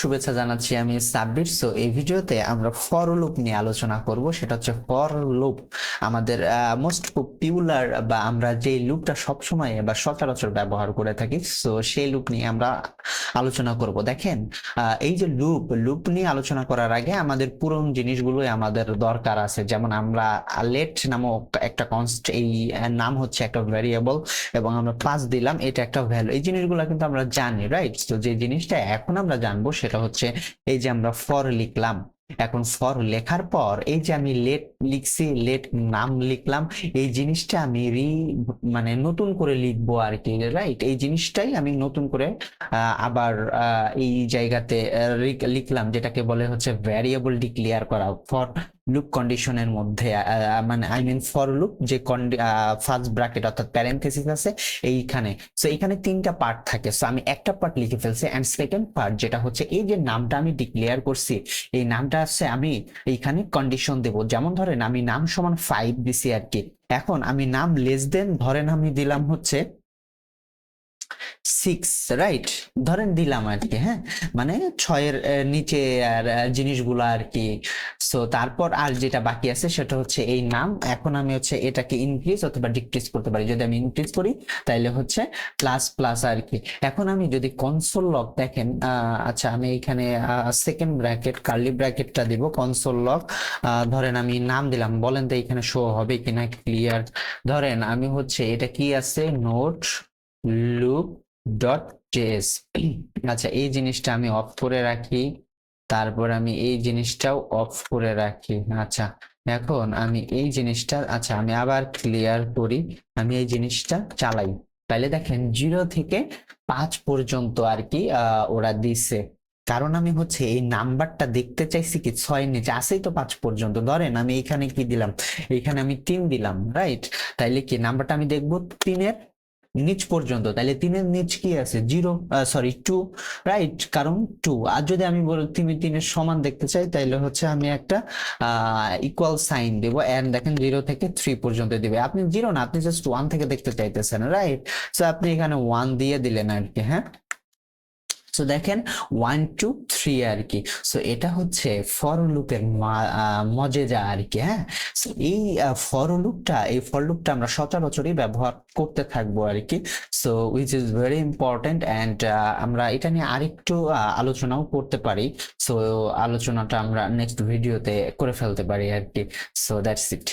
শুভেচ্ছা জানাচ্ছি, আমি সাব্বির। সো এই ভিডিওতে আমরা ফর লুপ নিয়ে আলোচনা করব। সেটা হচ্ছে ফর লুপ, আমাদের মোস্ট পপুলার বা আমরা যে লুপটা সবসময় বা সচরাচর ব্যবহার করে থাকি। সো সেই লুপ নিয়ে আমরা আলোচনা করব। দেখেন, এই যে লুপ নিয়ে আলোচনা করার আগে আমাদের পুরনো জিনিসগুলোই আমাদের দরকার আছে। যেমন আমরা লেট নামক একটা কনস্ট, এই নাম হচ্ছে একটা ভ্যারিয়েবল এবং আমরা পাস দিলাম, এটা একটা ভ্যালু। এই জিনিসগুলো কিন্তু আমরা জানি, রাইট? তো যে জিনিসটা এখন আমরা জানবো সেটা হচ্ছে এই যে আমরা ফর লিখলাম। এখন ফর লেখার পর এই যে আমি লেট লিখছি, লেট নাম লিখলাম, এই জিনিসটা আমি মানে নতুন করে লিখবো আর কি, রাইট? এই জিনিসটাই আমি নতুন করে আবার এই জায়গাতে লিখলাম, যেটাকে বলে হচ্ছে ভ্যারিয়েবল ডিক্লেয়ার করা ফর লুপ কন্ডিশনের মধ্যে। মানে আই মিন ফর লুপ যে ফার্স্ট ব্র্যাকেট অর্থাৎ প্যারেনথেসিস আছে এইখানে। সো এইখানে তিনটা পার্ট থাকে। সো আমি একটা পার্ট লিখে ফেলছি, এন্ড সেকেন্ড পার্ট যেটা হচ্ছে এই যে নামটা আমি ডিক্লেয়ার করছি, এই নামটা আছে আমি এইখানে কন্ডিশন দেব। যেমন ধরেন আমি নাম সমান 5 দিছি আর কি। এখন আমি নাম লেস দেন ধরেন আমি দিলাম হচ্ছে 6, রাইট? ধরেন দিলাম আর কি, হ্যাঁ, মানে 6-এর নিচে আর জিনিসগুলো আর কি। সো তারপর আর যেটা বাকি আছে সেটা হচ্ছে এই নাম। এখন আমি হচ্ছে এটাকে ইনক্রিজ অথবা ডিক্রিজ করতে পারি। যদি আমি ইনক্রিজ করি তাহলে হচ্ছে প্লাস প্লাস আর কি। এখন আমি যদি কনসোল লগ দেখেন, আচ্ছা আমি এখানে সেকেন্ড ব্র্যাকেট কার্লি ব্র্যাকেটটা দিব, কনসোল লগ ধরেন আমি নাম দিলাম, বলেন তো এখানে শো হবে কিনা, ক্লিয়ার। ধরেন আমি হচ্ছে এটা কি আছে, নোট লুপ ডট জেএস। আচ্ছা এই জিনিসটা আমি অফ করে রাখি, তারপর আমি এই জিনিসটাও অফ করে রাখি। আচ্ছা এখন আমি এই জিনিসটা, আচ্ছা আমি আবার ক্লিয়ার করি, আমি এই জিনিসটা চালাই। তাহলে দেখেন 0 থেকে 5 পর্যন্ত আর কি ওরা দিছে। কারণ আমি হচ্ছে এই নাম্বারটা দেখতে চাইছি কি 6-এর নিচে আসেই তো 5 পর্যন্ত। ধরেন আমি এখানে কি দিলাম, এখানে আমি 3 দিলাম, রাইট? তাইলে কি নাম্বারটা আমি দেখবো 3-এর নিচ পর্যন্ত। তাহলে 3-এর নিচ কি আছে, 0, সরি 2, রাইট? কারণ 2। আর যদি আমি বলি 3-এর সমান দেখতে চাই তাহলে হচ্ছে আমি একটা ইকুয়াল সাইন দেবো, এন্ড দেখেন 0 থেকে 3 পর্যন্ত দিবে। আপনি 0 না, আপনি জাস্ট 1 থেকে দেখতে চাইতেছেন, রাইট? সো আপনি এখানে 1 দিয়ে দিলেন আর কি, হ্যাঁ। সো দেখেন 1 2 3 আর কি। সো এটা হচ্ছে ফর লুপের মজেজা আর কি, হ্যাঁ। সো এই ফর লুপটা আমরা সচরাচরই ব্যবহার করতে থাকবো আর কি। So which is very important, and আমরা এটা নিয়ে আরেকটু আলোচনাও করতে পারি। সো আলোচনাটা আমরা নেক্সট ভিডিওতে করে ফেলতে পারি আর কি। So that's it.